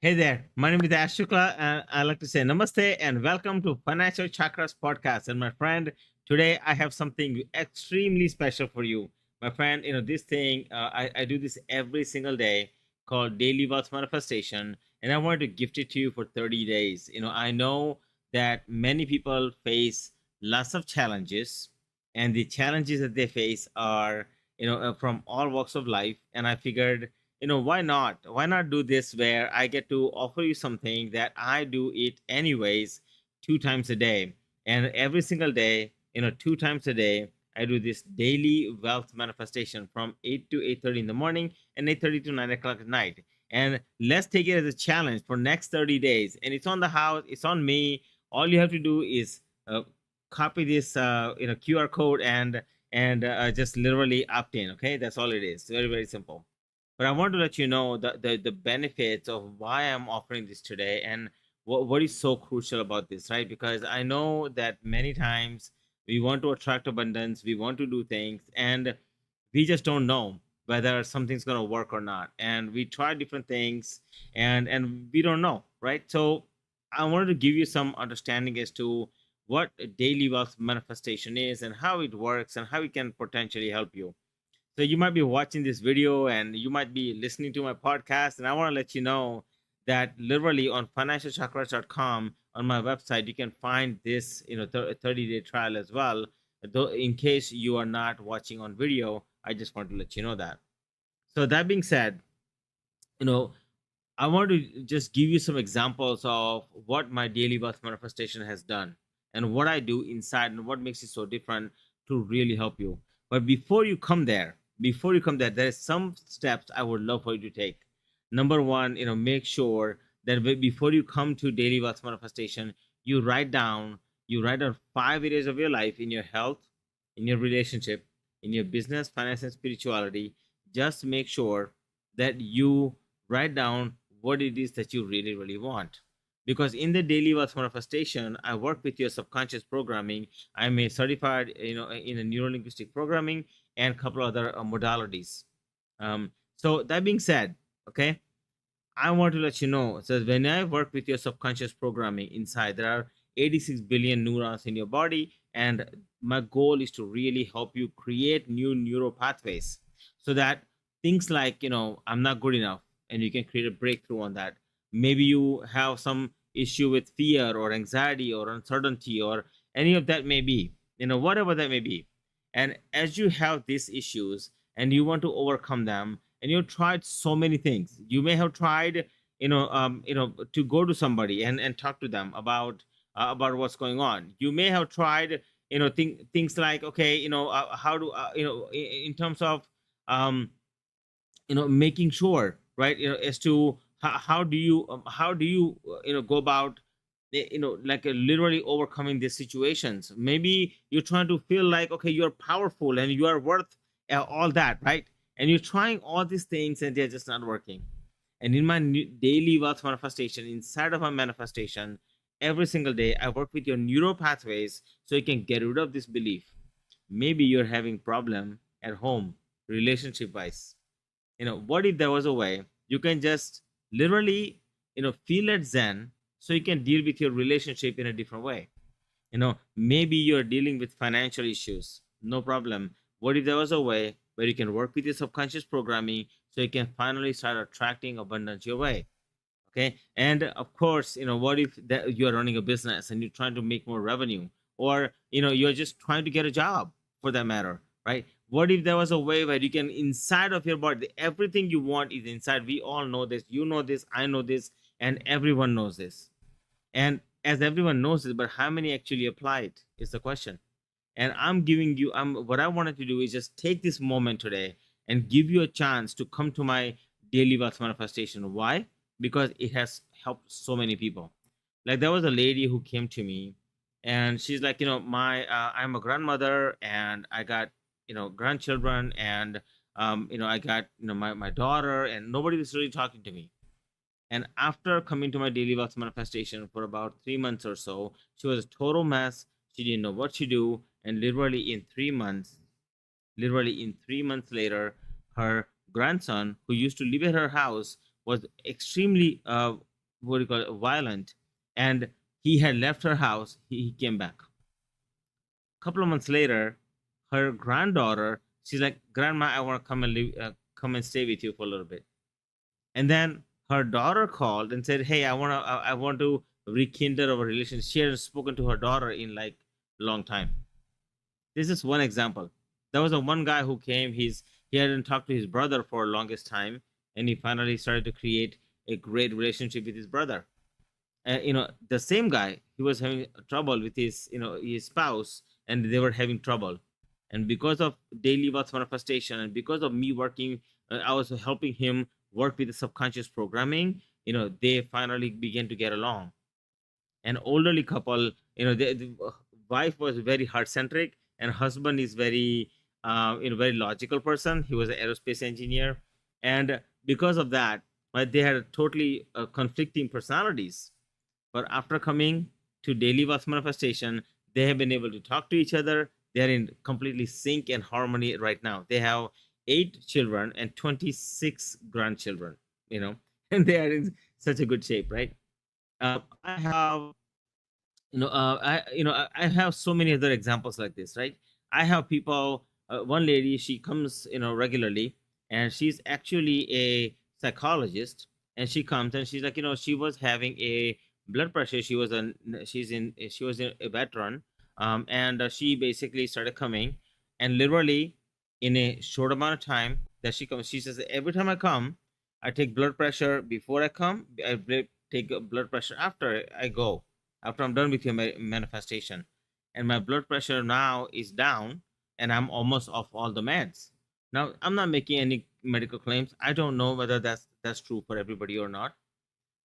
Hey there, my name is Shukla, and I like to say namaste and welcome to Financial CHAKRAS podcast. And my friend, today I have something extremely special for you. My friend, this thing, I do this every single day called Daily Wealth Manifestation, and I wanted to gift it to you for 30 days. I know that many people face lots of challenges, and the challenges that they face are, from all walks of life. And I figured why not do this where I get to offer you something that I do it anyways 2 times a day. And every single day, 2 times a day, I do this daily wealth manifestation from 8 to 8:30 in the morning and 8:30 to 9 o'clock at night. And let's take it as a challenge for next 30 days. And it's on the house, it's on me. All you have to do is copy this QR code and just literally opt in. Okay, that's all it is. Very, very simple. But I want to let you know the benefits of why I'm offering this today and what is so crucial about this, right? Because I know that many times we want to attract abundance, we want to do things, and we just don't know whether something's going to work or not. And we try different things and we don't know, right? So I wanted to give you some understanding as to what a daily wealth manifestation is and how it works and how it can potentially help you. So you might be watching this video and you might be listening to my podcast, and I want to let you know that literally on financialchakras.com on my website you can find this 30-day trial as well. Though in case you are not watching on video, I just want to let you know that. So that being said, you know I want to just give you some examples of what my daily wealth manifestation has done and what I do inside and what makes it so different to really help you. But before you come there, there are some steps I would love for you to take. Number one, make sure that before you come to daily wealth manifestation, you write down 5 areas of your life in your health, in your relationship, in your business, finance, and spirituality. Just make sure that you write down what it is that you really, really want. Because in the daily wealth manifestation, I work with your subconscious programming. I'm a certified, in a neuro linguistic programming and a couple other modalities. So that being said, okay, I want to let you know. So when I work with your subconscious programming inside, there are 86 billion neurons in your body, and my goal is to really help you create new neural pathways so that things like I'm not good enough, and you can create a breakthrough on that. Maybe you have some issue with fear or anxiety or uncertainty or any of that may be, whatever that may be. And as you have these issues and you want to overcome them, and you've tried so many things, you may have tried to go to somebody and talk to them about what's going on. You may have tried things like, okay, how do in terms of um making sure, right, as to how do you go about like literally overcoming these situations. Maybe you're trying to feel like, okay, you're powerful and you are worth all that, right? And you're trying all these things and they're just not working. And in my daily wealth manifestation, inside of my manifestation, every single day I work with your neural pathways so you can get rid of this belief. Maybe you're having problem at home, relationship wise. What if there was a way you can just literally feel at zen so you can deal with your relationship in a different way. Maybe you're dealing with financial issues, no problem. What if there was a way where you can work with your subconscious programming so you can finally start attracting abundance your way? Okay. And of course, what if that you're running a business and you're trying to make more revenue, or you're just trying to get a job, for that matter, right? What if there was a way where you can, inside of your body, everything you want is inside. We all know this, you know this, I know this, and everyone knows this. And as everyone knows this, but how many actually apply it is the question. And I'm what I wanted to do is just take this moment today and give you a chance to come to my daily wealth manifestation. Why? Because it has helped so many people. Like, there was a lady who came to me and she's like, my I'm a grandmother and I got grandchildren, and I got my daughter, and nobody was really talking to me. And after coming to my daily wealth manifestation for about 3 months or so, she was a total mess. She didn't know what to do. And literally in 3 months later, her grandson, who used to live at her house, was extremely what do you call it, violent, and he had left her house. He came back. A couple of months later, her granddaughter, she's like, "Grandma, I want to come and live, come and stay with you for a little bit." And then her daughter called and said, "Hey, I want to rekindle our relationship." She hadn't spoken to her daughter in like a long time. This is one example. There was a one guy who came. He hadn't talked to his brother for the longest time, and he finally started to create a great relationship with his brother. The same guy, he was having trouble with his spouse, and they were having trouble. And because of daily wealth manifestation, and because of me working, I was helping him work with the subconscious programming. They finally began to get along. An elderly couple, the wife was very heart centric, and husband is very logical person. He was an aerospace engineer, and because of that, right, they had totally conflicting personalities. But after coming to daily wealth manifestation, they have been able to talk to each other. They're in completely sync and harmony right now. They have 8 children and 26 grandchildren, and they are in such a good shape, right? I have I have so many other examples like this, right? I have people, one lady, she comes regularly, and she's actually a psychologist. And she comes and she's like, she was having a blood pressure. She was a veteran, and she basically started coming, and literally in a short amount of time that she comes, she says, every time I come, I take blood pressure before I come, take blood pressure after I go, after I'm done with your manifestation. And my blood pressure now is down, and I'm almost off all the meds. Now, I'm not making any medical claims. I don't know whether that's true for everybody or not.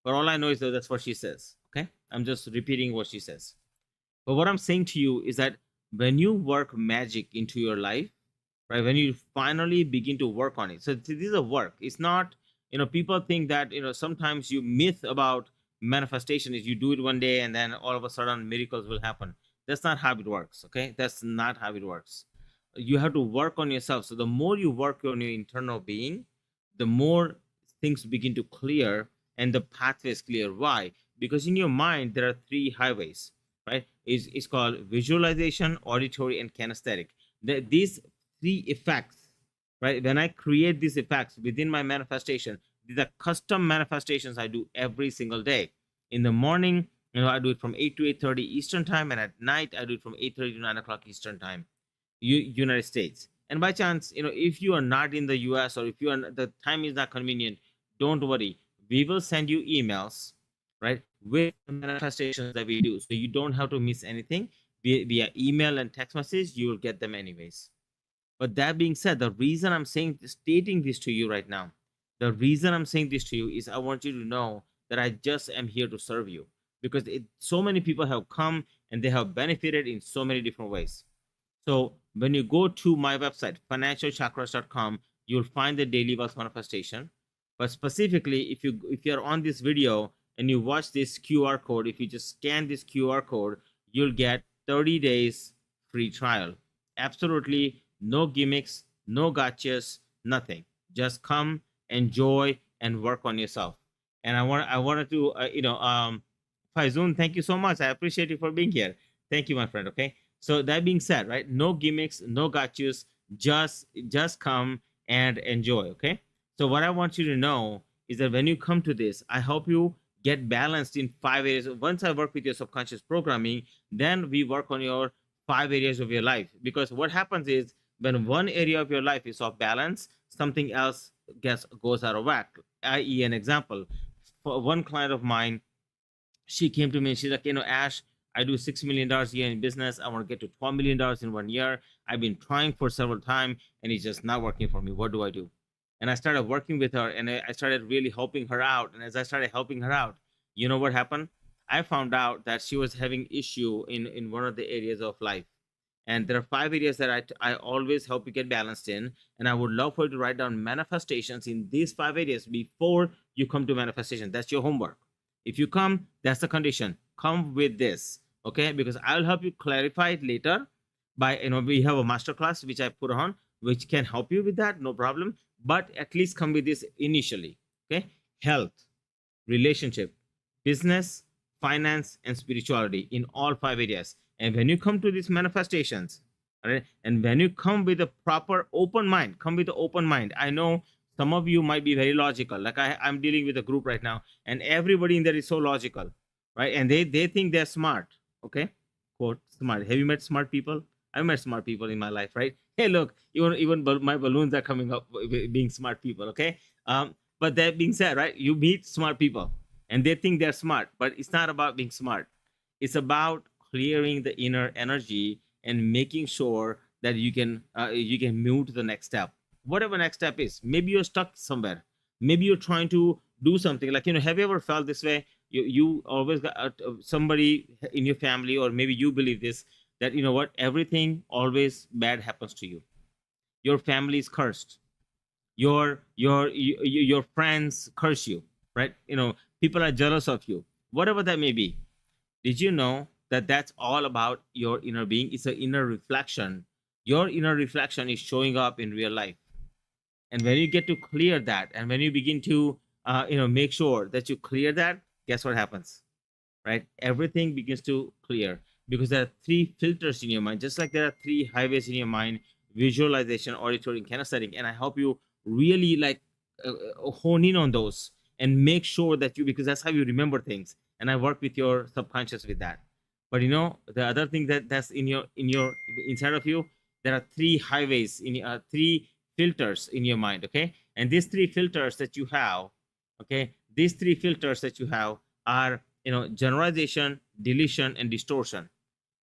But all I know is that that's what she says. Okay? I'm just repeating what she says. But what I'm saying to you is that when you work magic into your life, right, when you finally begin to work on it, so this is a work. It's not, people think that, sometimes you myth about manifestation is you do it one day and then all of a sudden miracles will happen. That's not how it works. Okay? That's not how it works. You have to work on yourself. So the more you work on your internal being, the more things begin to clear, and the pathway is clear. Why? Because in your mind there are 3 highways, right? It's called visualization, auditory, and kinesthetic. These 3 effects, right? When I create these effects within my manifestation, these are custom manifestations I do every single day. In the morning, I do it from 8 to 8:30 Eastern time, and at night I do it from 8:30 to 9 o'clock Eastern time, United States. And by chance, if you are not in the US, or if the time is not convenient, don't worry. We will send you emails, right, with the manifestations that we do. So you don't have to miss anything. Via email and text message, you will get them anyways. But that being said, the reason I'm stating this to you right now, the reason I'm saying this to you is I want you to know that I just am here to serve you, because so many people have come and they have benefited in so many different ways. So when you go to my website, financialchakras.com, you'll find the daily wealth manifestation. But specifically, if you're on this video and you watch this QR code, if you just scan this QR code, you'll get 30 days free trial. Absolutely no gimmicks, no gotchas, nothing. Just come, enjoy, and work on yourself. And I wanted to Faizun, thank you so much. I appreciate you for being here. Thank you, my friend. Okay. So that being said, right? No gimmicks, no gotchas. Just come and enjoy. Okay. So what I want you to know is that when you come to this, I help you get balanced in 5 areas. Once I work with your subconscious programming, then we work on your 5 areas of your life. Because what happens is when one area of your life is off balance, something else goes out of whack. I.e., an example, for one client of mine, she came to me and she's like, Ash, I do $6 million a year in business. I want to get to $12 million in 1 year. I've been trying for several times and it's just not working for me. What do I do? And I started working with her and I started really helping her out. And as I started helping her out, you know what happened? I found out that she was having issue in one of the areas of life. And there are 5 areas that I always help you get balanced in. And I would love for you to write down manifestations in these 5 areas before you come to manifestation. That's your homework. If you come, that's the condition. Come with this, okay? Because I'll help you clarify it later by, we have a masterclass which I put on, which can help you with that, no problem. But at least come with this initially, okay? Health, relationship, business, finance, and spirituality, in all 5 areas. And when you come to these manifestations, all right, and when you come with a proper open mind, come with an open mind. I know some of you might be very logical. Like I'm dealing with a group right now, and everybody in there is so logical, right? And they think they're smart. Okay, quote smart. Have you met smart people? I've met smart people in my life, right? Hey, look, even my balloons are coming up being smart people. Okay, but that being said, right, you meet smart people and they think they're smart, but it's not about being smart. It's about clearing the inner energy and making sure that you can move to the next step, whatever next step is. Maybe you're stuck somewhere. Maybe you're trying to do something, like, have you ever felt this way? You always got somebody in your family, or maybe you believe this, that what, everything always bad happens to you. Your family is cursed. Your friends curse you, right? People are jealous of you, whatever that may be. Did you know that that's all about your inner being? It's an inner reflection. Your inner reflection is showing up in real life. And when you get to clear that, and when you begin to make sure that you clear that, guess what happens, right? Everything begins to clear, because there are three filters in your mind, just like there are three highways in your mind: visualization, auditory, and kinesthetic. And I hope you really hone in on those and make sure that because that's how you remember things. And I work with your subconscious with that. But the other thing that's in your inside of you, there are three highways in three filters in your mind. Okay, and these three filters that you have, are generalization, deletion, and distortion.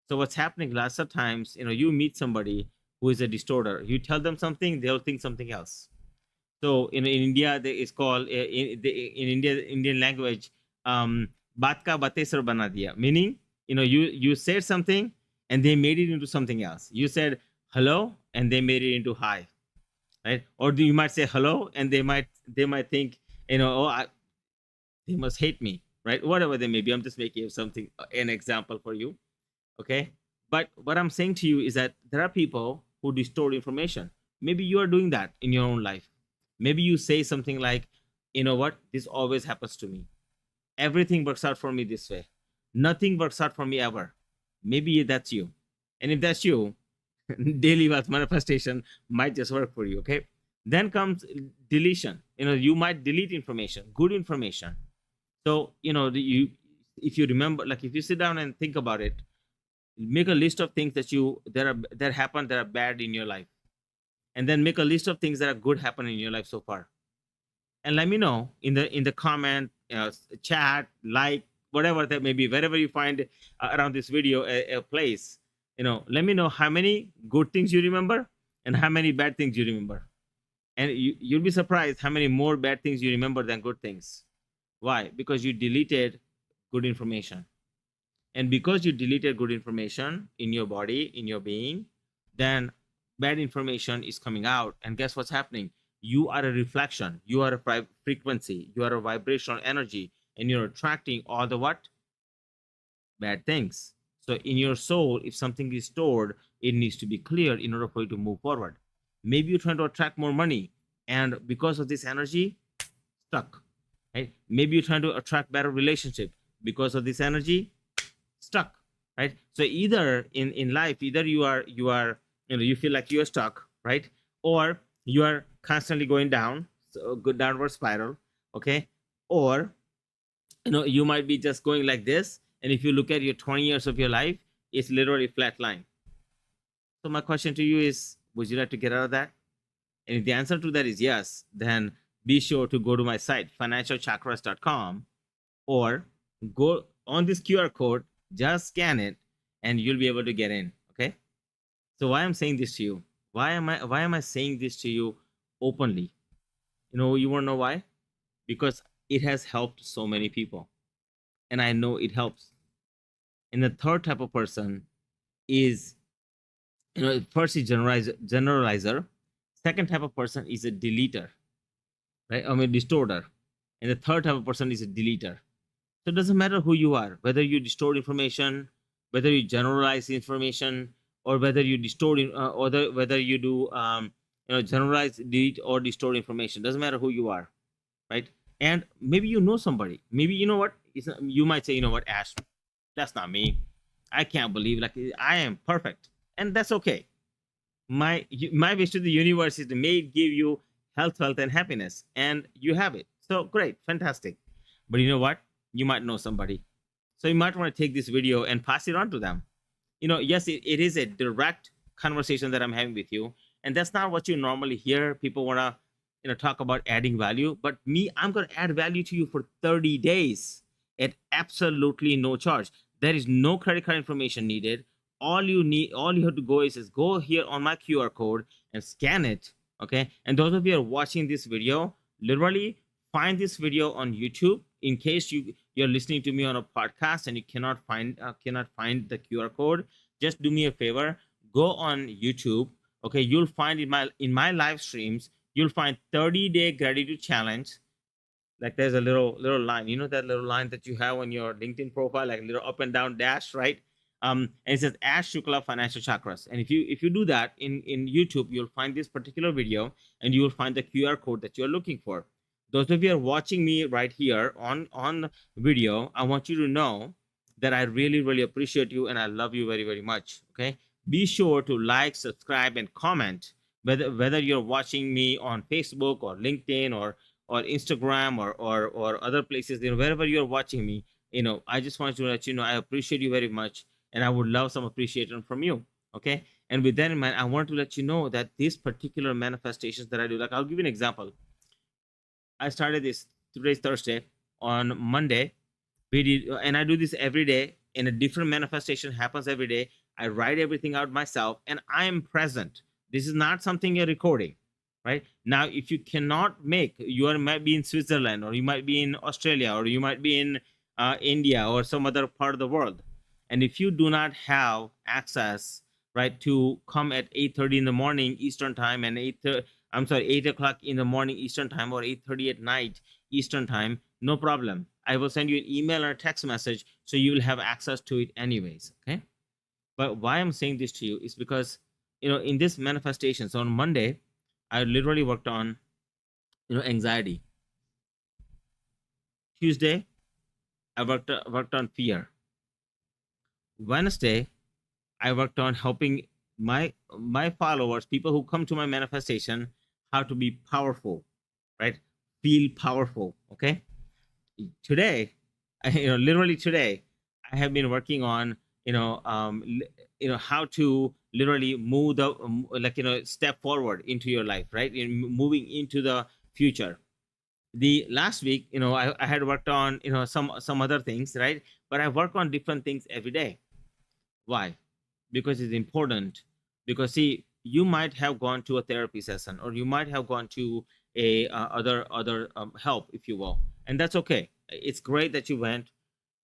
So what's happening lots of times, you meet somebody who is a distorter. You tell them something, they'll think something else. So in India, it's called in Indian language, "Baat ka batesar bana diya," meaning you said something and they made it into something else. You said hello and they made it into hi, right? Or you might say hello and they might think, they must hate me, right? Whatever they may be. I'm just making something an example for you, okay? But what I'm saying to you is that there are people who distort information. Maybe you are doing that in your own life. Maybe you say something like, what, this always happens to me. Everything works out for me this way. Nothing works out for me ever. Maybe that's you. And if that's you, daily wealth manifestation might just work for you. Okay. Then comes deletion. You might delete information, good information. So if you remember, like, if you sit down and think about it, make a list of things that happened that are bad in your life, and then make a list of things that are good happen in your life so far, and let me know in the comment, chat, like, whatever that may be, wherever you find around this video a place. Let me know how many good things you remember and how many bad things you remember. And you'll be surprised how many more bad things you remember than good things. Why? Because you deleted good information. And because you deleted good information in your body, in your being, then bad information is coming out. And guess what's happening? You are a reflection. You are a frequency. You are a vibrational energy. And you're attracting all the what? Bad things. So in your soul, if something is stored, it needs to be cleared in order for you to move forward. Maybe you're trying to attract more money, and because of this energy, stuck. Right? Maybe you're trying to attract better relationship. Because of this energy, stuck. Right? So either in life, either you feel like you're stuck, right? Or you are constantly going down, so good downward spiral. Okay. Or you might be just going like this, and if you look at your 20 years of your life, it's literally flat line. So my question to you is, would you like to get out of that? And if the answer to that is yes, then be sure to go to my site, financialchakras.com, or go on this QR code, just scan it, and you'll be able to get in. Okay. So why I'm saying this to you? Why am I saying this to you openly? You want to know why? Because it has helped so many people, and I know it helps. And the third type of person is, first is generalizer. Second type of person is a deleter, right? Distorter. And the third type of person is a deleter. So it doesn't matter who you are, whether you distort information, whether you generalize information, or whether you distort, or whether you do, generalize, delete, or distort information. Doesn't matter who you are, right? And maybe somebody. Maybe, you know what? It's not, you might say, you know what, Ash, that's not me. I can't believe, like, I am perfect, and that's okay. My wish to the universe is to may it give you health, wealth, and happiness, and you have it. So great, fantastic. But you know what? You might know somebody, so you might want to take this video and pass it on to them. Yes, it is a direct conversation that I'm having with you, and that's not what you normally hear. People want to, talk about adding value, but me, I'm going to add value to you for 30 days at absolutely no charge. There is no credit card information needed. All you have to go is go here on my QR code and scan it. Okay. And those of you who are watching this video, literally find this video on YouTube. In case you're listening to me on a podcast and you cannot find the QR code, just do me a favor, go on YouTube. Okay, you'll find in my live streams, you'll find 30-day gratitude challenge. Like there's a little line, that little line that you have on your LinkedIn profile, like a little up and down dash, right? And it says Ash Shukla Financial Chakras. And if you do that in YouTube, you'll find this particular video and you will find the QR code that you're looking for. Those of you who are watching me right here on video, I want you to know that I really, really appreciate you and I love you very, very much. Okay. Be sure to like, subscribe, and comment, whether you're watching me on Facebook or LinkedIn or Instagram or other places, wherever you're watching me, I just want to let you know I appreciate you very much and I would love some appreciation from you. Okay. And with that in mind, I want to let you know that these particular manifestations that I do, like I'll give you an example. I started this, today's Thursday. On Monday, we did, and I do this every day, and a different manifestation happens every day. I write everything out myself, and I am present. This is not something you're recording, right? Now, if you cannot make, might be in Switzerland, or you might be in Australia, or you might be in India, or some other part of the world. And if you do not have access, right, to come at 8:30 in the morning Eastern time and 8 o'clock in the morning Eastern time or 8:30 at night Eastern time, no problem. I will send you an email or a text message so you will have access to it anyways. Okay. But why I'm saying this to you is because, in this manifestation, so on Monday, I literally worked on, anxiety. Tuesday, I worked on fear. Wednesday, I worked on helping my followers, people who come to my manifestation, how to be powerful, right? Feel powerful. Okay. Today, literally today, I have been working on, how to literally move step forward into your life, right? In moving into the future. The last week, I had worked on, some other things, right? But I work on different things every day. Why? Because it's important. Because see, you might have gone to a therapy session, or you might have gone to a other help, if you will, and that's okay. It's great that you went,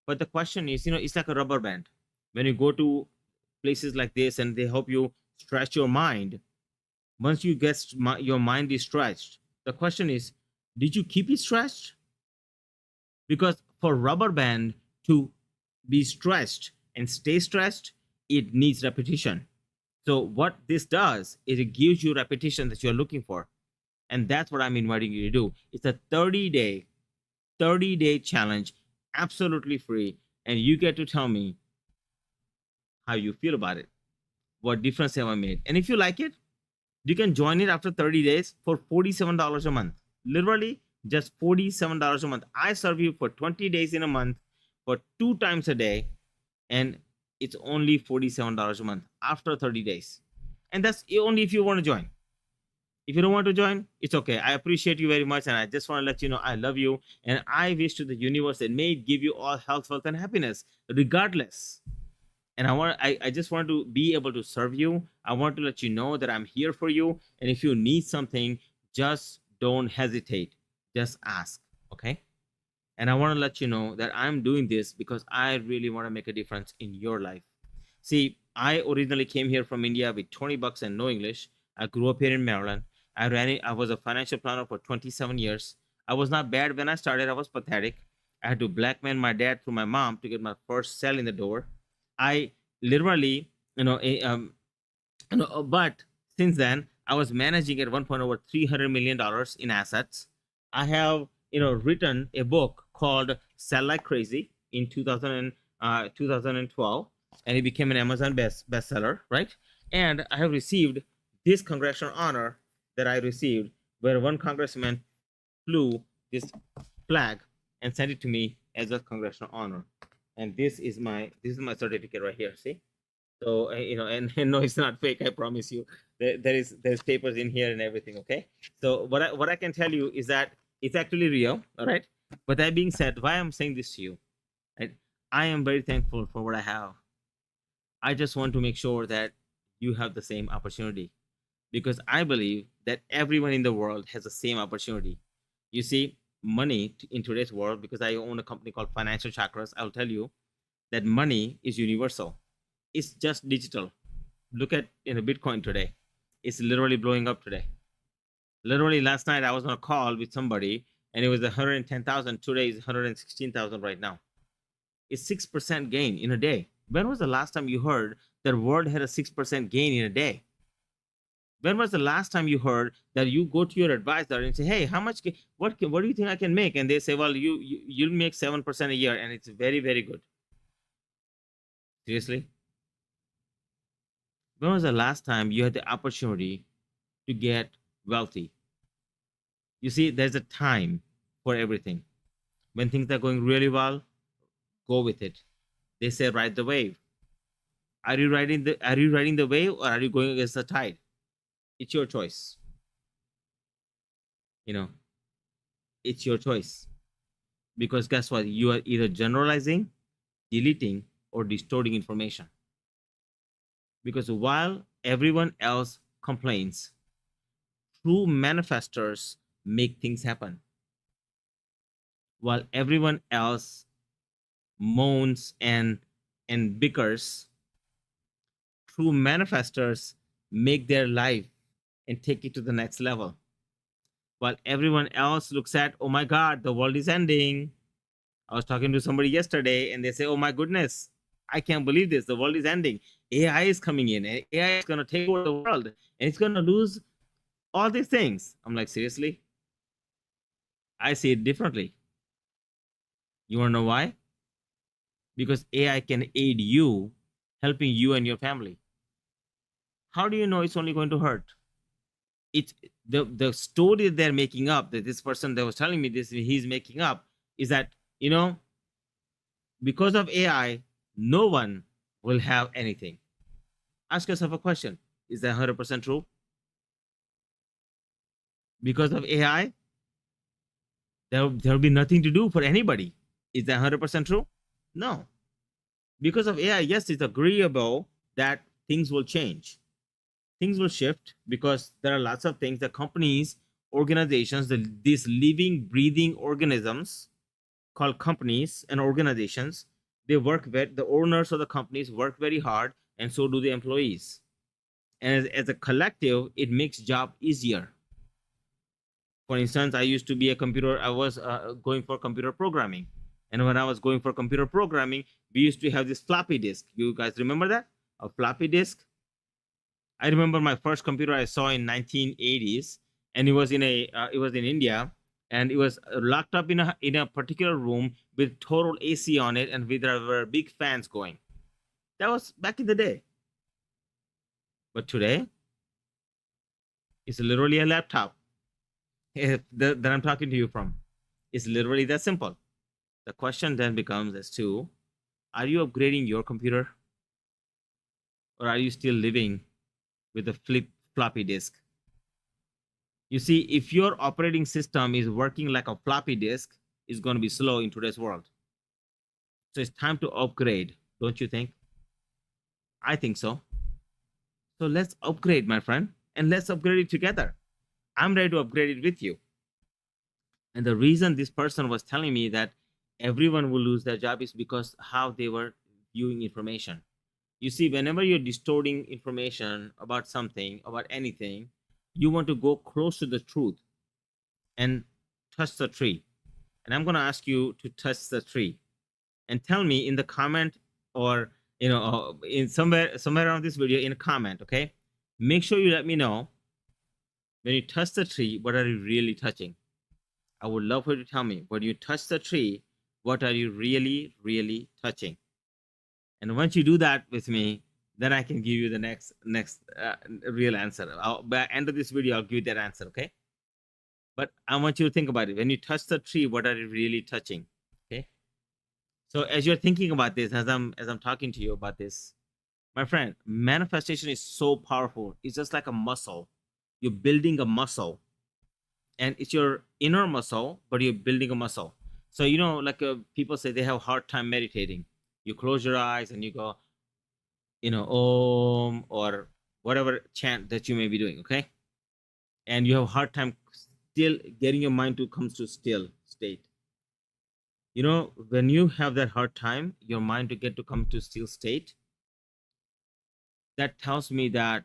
but the question is, it's like a rubber band. When you go to places like this and they help you stretch your mind, once you get your mind is stretched, the question is, did you keep it stretched? Because for rubber band to be stretched and stay stretched, it needs repetition. So what this does is it gives you repetition that you're looking for. And that's what I'm inviting you to do. It's a 30-day challenge, absolutely free. And you get to tell me how you feel about it. What difference have I made? And if you like it, you can join it after 30 days for $47 a month. Literally just $47 a month. I serve you for 20 days in a month for 2 times a day. And it's only $47 a month after 30 days. And that's only if you want to join. If you don't want to join, it's okay. I appreciate you very much. And I just want to let you know I love you. And I wish to the universe that may it give you all health, wealth, and happiness, regardless. And I just want to be able to serve you. I want to let you know that I'm here for you. And if you need something, just don't hesitate. Just ask. Okay. And I want to let you know that I'm doing this because I really want to make a difference in your life. See, I originally came here from India with 20 bucks and no English. I grew up here in Maryland. I was a financial planner for 27 years. I was not bad when I started. I was pathetic. I had to blackmail my dad through my mom to get my first sale in the door. I literally, but since then, I was managing at one point over $300 million in assets. I have, written a book called Sell Like Crazy in 2012, and it became an Amazon bestseller, right? And I have received this congressional honor that I received, where one congressman flew this flag and sent it to me as a congressional honor. And this is my certificate right here. See? So and no, it's not fake. I promise you. There's papers in here and everything. Okay. So what I can tell you is that it's actually real. All right. But that being said, why I'm saying this to you, right? I am very thankful for what I have. I just want to make sure that you have the same opportunity, because I believe that everyone in the world has the same opportunity. You see, money in today's world, because I own a company called Financial CHAKRAS, I'll tell you that money is universal. It's just digital. Look at Bitcoin today. It's literally blowing up today. Literally last night I was on a call with somebody and it was 110,000. Today is 116,000 right now. It's 6% gain in a day. When was the last time you heard that world had a 6% gain in a day? When was the last time you heard that you go to your advisor and say, "Hey, how much? What do you think I can make?" And they say, "Well, you'll make 7% a year, and it's very, very good." Seriously? When was the last time you had the opportunity to get wealthy? You see, there's a time for everything. When things are going really well, go with it. They say ride the wave. Are you riding the wave, or are you going against the tide? It's your choice. You know, it's your choice. Because guess what? You are either generalizing, deleting, or distorting information. Because while everyone else complains, true manifestors make things happen. While everyone else moans and bickers, true manifestors make their life and take it to the next level. While everyone else looks at, "Oh my God, the world is ending." I was talking to somebody yesterday and they say, "Oh my goodness, I can't believe this. The world is ending. AI is coming in. And AI is going to take over the world and it's going to lose all these things." I'm like, seriously? I see it differently. You want to know why? Because AI can aid you, helping you and your family. How do you know it's only going to hurt? It's the story they're making up, that this person that was telling me this, he's making up, is that, because of AI, no one will have anything. Ask yourself a question. Is that 100% true? Because of AI, there'll be nothing to do for anybody. Is that 100% true? No. Because of AI, yes, it's agreeable that things will change. Things will shift because there are lots of things that companies, organizations, these living, breathing organisms called companies and organizations, they the owners of the companies work very hard, and so do the employees. And as a collective, it makes job easier. For instance, I used to be I was going for computer programming. And when I was going for computer programming, we used to have this floppy disk. You guys remember that? A floppy disk? I remember my first computer I saw in 1980s, and it was in India, and it was locked up in a particular room with total AC on it, and there were big fans going. That was back in the day. But today, it's literally a laptop that I'm talking to you from. It's literally that simple. The question then becomes as to, are you upgrading your computer? Or are you still living with a floppy disk? You see, if your operating system is working like a floppy disk, it's going to be slow in today's world. So it's time to upgrade, don't you think? I think so. So let's upgrade, my friend, and let's upgrade it together. I'm ready to upgrade it with you. And the reason this person was telling me that everyone will lose their job is because how they were viewing information. You see, whenever you're distorting information about something, about anything, you want to go close to the truth and touch the tree. And I'm going to ask you to touch the tree and tell me in the comment, or in somewhere around this video in a comment. Okay, make sure you let me know, when you touch the tree, what are you really touching? I would love for you to tell me, when you touch the tree, what are you really, really touching? And once you do that with me, then I can give you the next real answer. By the end of this video, I'll give you that answer. Okay. But I want you to think about it. When you touch the tree, what are you really touching? Okay. So as you're thinking about this, as I'm talking to you about this, my friend, manifestation is so powerful. It's just like a muscle. You're building a muscle, and it's your inner muscle, but you're building a muscle. So like people say they have a hard time meditating. You close your eyes and you go, om or whatever chant that you may be doing, okay? And you have a hard time still getting your mind to come to still state. When you have that hard time, your mind to get to come to still state, that tells me that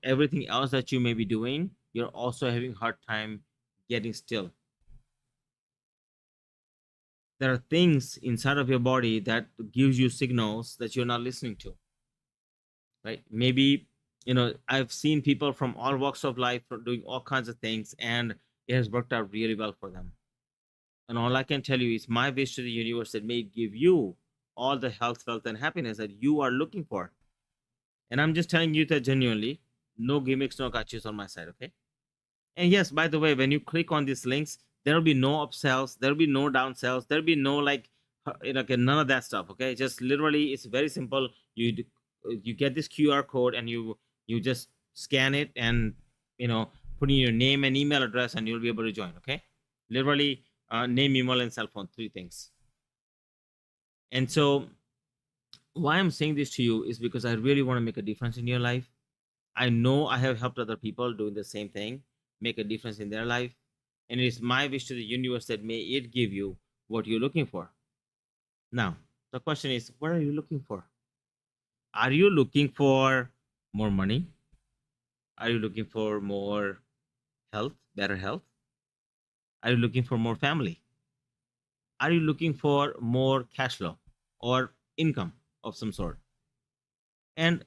everything else that you may be doing, you're also having hard time getting still. There are things inside of your body that gives you signals that you're not listening to, right? Maybe I've seen people from all walks of life doing all kinds of things, and it has worked out really well for them. And all I can tell you is my wish to the universe that may give you all the health, wealth, and happiness that you are looking for. And I'm just telling you that genuinely, no gimmicks, no gotchas on my side, okay? And yes, by the way, when you click on these links, there will be no upsells, there will be no downsells, there will be no okay, none of that stuff. Okay, just literally, it's very simple. You get this QR code and you just scan it and put in your name and email address and you'll be able to join. Okay, literally, name, email, and cell phone, 3 things. And so, why I'm saying this to you is because I really want to make a difference in your life. I know I have helped other people doing the same thing, make a difference in their life. And it is my wish to the universe that may it give you what you're looking for. Now, the question is, what are you looking for? Are you looking for more money? Are you looking for more health, better health? Are you looking for more family? Are you looking for more cash flow or income of some sort? And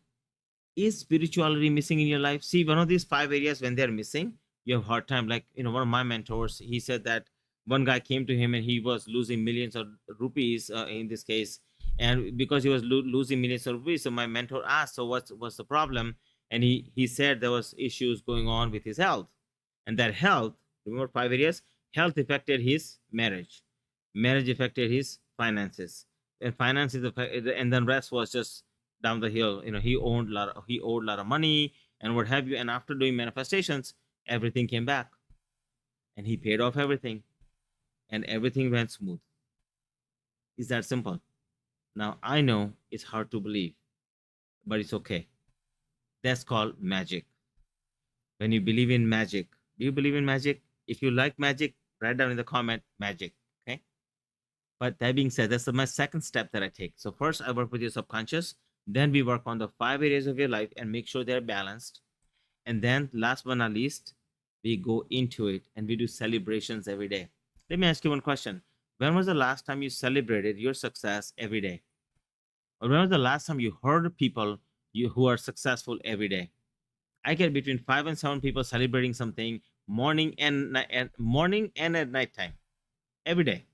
is spirituality missing in your life? See, one of these 5 areas, when they're missing, you have hard time. Like one of my mentors, he said that one guy came to him and he was losing millions of rupees in this case, and because he was losing millions of rupees, so my mentor asked, so what's the problem? And he said there was issues going on with his health, and that health, remember 5 areas, health affected his marriage affected his finances, and finances and then rest was just down the hill. He owed a lot of money and what have you. And after doing manifestations, everything came back, and he paid off everything, and everything went smooth. It's that simple. Now I know it's hard to believe, but it's okay. That's called magic. When you believe in magic, do you believe in magic? If you like magic, write down in the comment magic. Okay. But that being said, that's my second step that I take. So first, I work with your subconscious. Then we work on the 5 areas of your life and make sure they're balanced. And then, last but not least, we go into it and we do celebrations every day. Let me ask you one question. When was the last time you celebrated your success every day? Or when was the last time you heard people who are successful every day? I get between 5 and 7 people celebrating something morning and morning and at night time every day.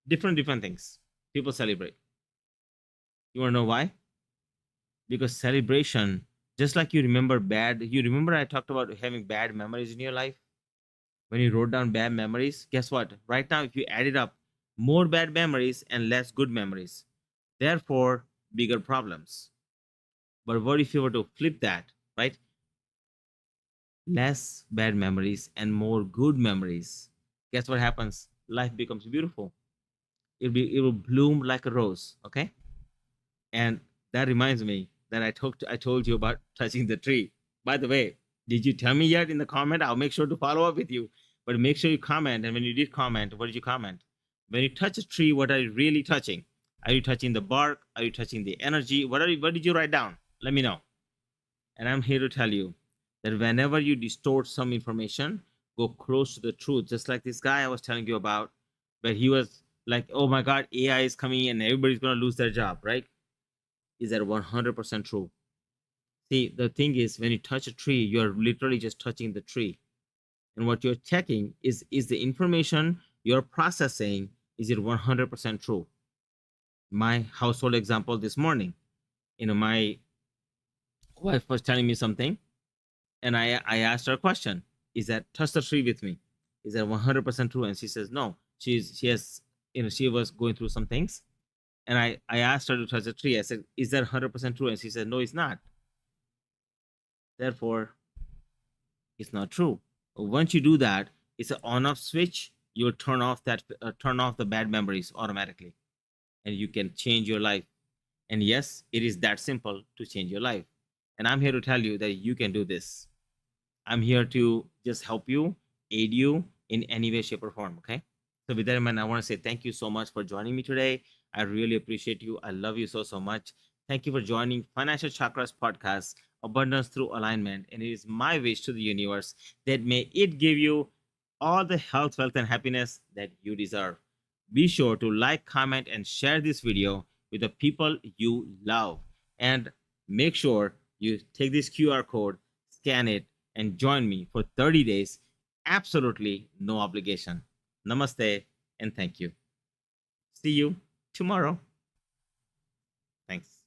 Different things people celebrate. You want to know why? Because celebration, just like you remember I talked about having bad memories in your life. When you wrote down bad memories, guess what? Right now, if you add it up, more bad memories and less good memories, therefore bigger problems. But what if you were to flip that, right? Less bad memories and more good memories. Guess what happens? Life becomes beautiful. It will bloom like a rose. Okay. And that reminds me that I told you about touching the tree. By the way, did you tell me yet in the comment? I'll make sure to follow up with you. But make sure you comment. And when you did comment, what did you comment? When you touch a tree, what are you really touching? Are you touching the bark? Are you touching the energy? What did you write down? Let me know. And I'm here to tell you that whenever you distort some information, go close to the truth. Just like this guy I was telling you about, but he was like, oh my God, AI is coming and everybody's going to lose their job, right? Is that 100% true? See, the thing is, when you touch a tree, you're literally just touching the tree. And what you're checking is the information you're processing, Is it 100% true? My household example this morning, my wife was telling me something, and I asked her a question. Is that touch the tree with me? Is that 100% true? And she says no. She has, she was going through some things, and I asked her to touch the tree. I said, is that 100% true? And she said, no, it's not. Therefore, it's not true. Once you do that, it's an on-off switch. You'll turn off the bad memories automatically, and you can change your life. And yes, it is that simple to change your life. And I'm here to tell you that you can do this. I'm here to just help you, aid you in any way, shape, or form. Okay. So, with that in mind, I want to say thank you so much for joining me today. I really appreciate you. I love you so, so much. Thank you for joining Financial Chakras podcast, Abundance Through Alignment. And it is my wish to the universe that may it give you all the health, wealth, and happiness that you deserve. Be sure to like, comment, and share this video with the people you love. And make sure you take this QR code, scan it, and join me for 30 days. Absolutely no obligation. Namaste and thank you. See you tomorrow. Thanks.